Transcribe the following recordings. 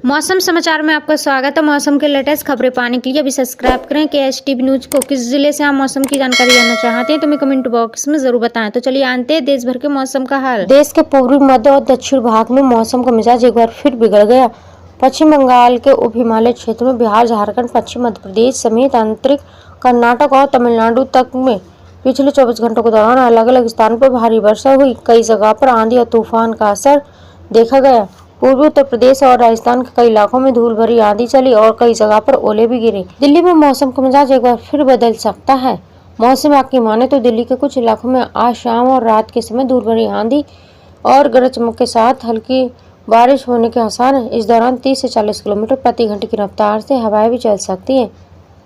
मौसम समाचार में आपका स्वागत है। मौसम के लेटेस्ट खबरें पाने के लिए अभी सब्सक्राइब करें KH टीवी न्यूज को। किस जिले से आप मौसम की जानकारी जानना चाहते हैं तो हमें कमेंट बॉक्स में जरूर बताएं। तो चलिए जानते हैं देश भर के मौसम का हाल। देश के पूर्वी, मध्य और दक्षिण भाग में मौसम का मिजाज एक बार फिर बिगड़ गया। पश्चिम बंगाल के उप हिमालय क्षेत्र में बिहार, झारखंड, पश्चिम मध्य प्रदेश समेत आंतरिक कर्नाटक और तमिलनाडु तक में पिछले 24 घंटों के दौरान अलग अलग स्थानों पर भारी वर्षा हुई। कई जगह पर आंधी और तूफान का असर देखा गया। पूर्वी उत्तर प्रदेश और राजस्थान के कई इलाकों में धूल भरी आंधी चली और कई जगह पर ओले भी गिरे। दिल्ली में मौसम का मिजाज एक बार फिर बदल सकता है। मौसम विभाग की माने तो दिल्ली के कुछ इलाकों में आज शाम और रात के समय धूल भरी आंधी और गरज चमक के साथ हल्की बारिश होने के आसार हैं। इस दौरान 30 से 40 किलोमीटर प्रति घंटे की रफ्तार से हवाएं भी चल सकती हैं।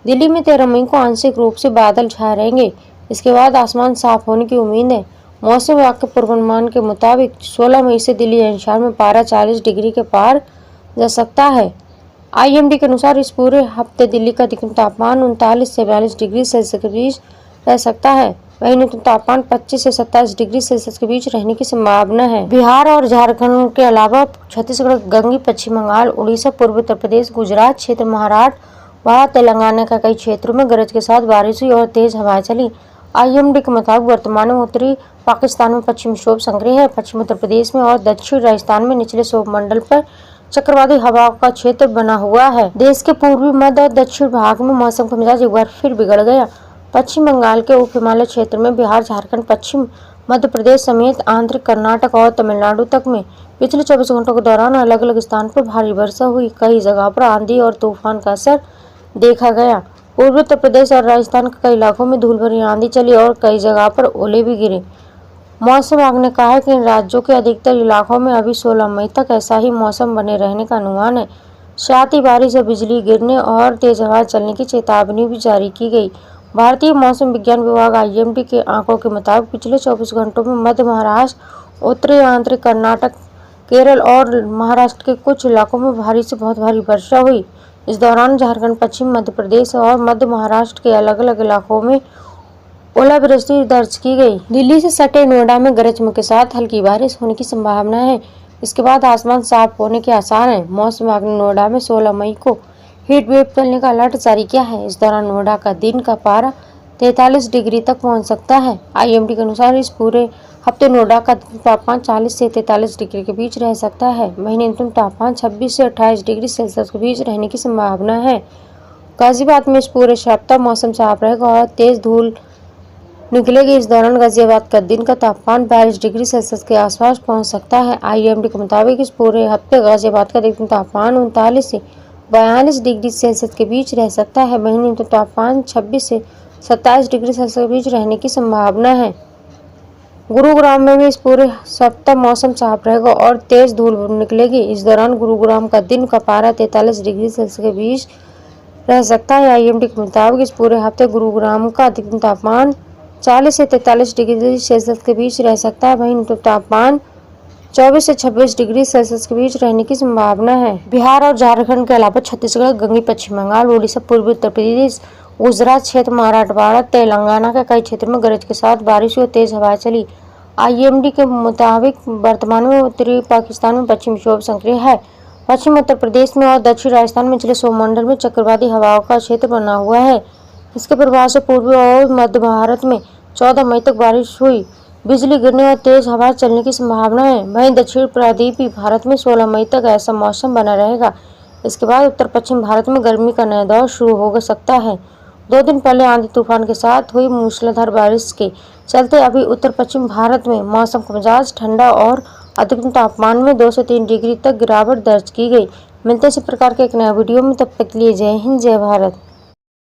दिल्ली में 13 मई को आंशिक रूप से बादल छाए रहेंगे। इसके बाद आसमान साफ होने की उम्मीद है। मौसम विभाग के पूर्वानुमान के मुताबिक 16 मई से दिल्ली एनसीआर में पारा 40 डिग्री के पार जा सकता है। IMD के अनुसार इस पूरे हफ्ते दिल्ली का अधिकतम तापमान 39 से 42 डिग्री सेल्सियस के बीच रह सकता है। वहीं न्यूनतम तापमान 25 से 27 डिग्री सेल्सियस के बीच रहने की संभावना है। बिहार और झारखंड के अलावा छत्तीसगढ़, गंगी, पश्चिम बंगाल, उड़ीसा, पूर्वी उत्तर प्रदेश, गुजरात क्षेत्र, महाराष्ट्र, भारत, तेलंगाना के कई क्षेत्रों में गरज के साथ बारिश हुई और तेज हवाएं चली। IMD के मुताबिक वर्तमान में उत्तरी पाकिस्तान में पश्चिमी विक्षोभ सक्रिय है। पश्चिम उत्तर प्रदेश में और दक्षिण राजस्थान में निचले क्षोभमंडल पर चक्रवाती हवाओं का क्षेत्र बना हुआ है। देश के पूर्वी, मध्य और दक्षिण भाग में मौसम का मिजाज एक बार फिर बिगड़ गया। पश्चिम बंगाल के उप हिमालय क्षेत्र में बिहार, झारखंड, पश्चिम मध्य प्रदेश समेत आंतरिक कर्नाटक और तमिलनाडु तक में पिछले 24 घंटों के दौरान अलग अलग स्थान पर भारी वर्षा हुई। कई जगह पर आंधी और तूफान का असर देखा गया। पूर्वी उत्तर प्रदेश और राजस्थान के कई इलाकों में धूल भरी आंधी चली और कई जगह पर ओले भी गिरे। मौसम विभाग ने कहा है कि इन राज्यों के अधिकतर इलाकों में अभी 16 मई तक ऐसा ही मौसम बने रहने का अनुमान है। साथ ही बारिश और बिजली गिरने और तेज हवा चलने की चेतावनी भी जारी की गई। भारतीय मौसम विज्ञान विभाग IMD के आंकड़ों के मुताबिक पिछले 24 घंटों में मध्य महाराष्ट्र, उत्तरी आंतरिक कर्नाटक, केरल और महाराष्ट्र के कुछ इलाकों में भारी से बहुत भारी वर्षा हुई। इस दौरान झारखंड, पश्चिम मध्य प्रदेश और मध्य महाराष्ट्र के अलग अलग इलाकों में ओलावृष्टि दर्ज की गई। दिल्ली से सटे नोएडा में गरज चमक के साथ हल्की बारिश होने की संभावना है। इसके बाद आसमान साफ होने के आसार हैं। मौसम विभाग ने नोएडा में 16 मई को हीट वेव चलने का अलर्ट जारी किया है। इस दौरान नोएडा का दिन का पारा 43 डिग्री तक पहुंच सकता है। IMD के अनुसार इस पूरे हफ्ते नोएडा का तापमान 40 से 43 डिग्री के बीच रह सकता है। वहीं न्यूनतम तापमान 26 से 28 डिग्री सेल्सियस के बीच रहने की संभावना है। गाजियाबाद में इस पूरे सप्ताह मौसम साफ रहेगा और तेज धूल निकलेगी। इस दौरान गाजियाबाद का दिन का तापमान 42 डिग्री सेल्सियस के आसपास पहुंच सकता है। IMD के मुताबिक इस पूरे हफ्ते गाजियाबाद का अधिकतम तापमान 39 से 42 डिग्री सेल्सियस के बीच रह सकता है। वहीं न्यूनतम तापमान 26 से 27 डिग्री सेल्सियस के बीच रहने की संभावना है। गुरुग्राम में भी इस पूरे सप्ताह मौसम साफ रहेगा और तेज धूल निकलेगी। इस दौरान गुरुग्राम का दिन का पारा 43 डिग्री सेल्सियस के बीच रह सकता है। IMD के मुताबिक इस पूरे हफ्ते गुरुग्राम का अधिकतम तापमान 40 से 43 डिग्री सेल्सियस के बीच रह सकता है। वहीं न्यूनतम तापमान 24 से 26 डिग्री सेल्सियस के बीच रहने की संभावना है। बिहार और झारखंड के अलावा छत्तीसगढ़, गंगी, पश्चिम बंगाल, उड़ीसा, पूर्वी उत्तर प्रदेश, गुजरात क्षेत्र, महाराष्ट्र, भारत, तेलंगाना के कई क्षेत्रों में गरज के साथ बारिश और तेज हवाएं चली। IMD के मुताबिक वर्तमान में उत्तरी पाकिस्तान में पश्चिमी विक्षोभ सक्रिय है। पश्चिम उत्तर प्रदेश में और दक्षिण राजस्थान में निचले क्षोभमंडल में चक्रवाती हवाओं का क्षेत्र बना हुआ है। इसके प्रभाव से पूर्वी और मध्य भारत में 14 मई तक बारिश हुई, बिजली गिरने और तेज हवा चलने की संभावना है। वहीं दक्षिण प्रायद्वीपीय भारत में 16 मई तक ऐसा मौसम बना रहेगा। इसके बाद उत्तर पश्चिम भारत में गर्मी का नया दौर शुरू हो सकता है। 2 दिन पहले आंधी तूफान के साथ हुई मूसलाधार बारिश के चलते अभी उत्तर पश्चिम भारत में मौसम का मिजाज ठंडा और अधिकतम तापमान में 2 से 3 डिग्री तक गिरावट दर्ज की गई। मिलते इसी प्रकार के एक नया वीडियो में, तब तक के लिए जय हिंद, जय भारत।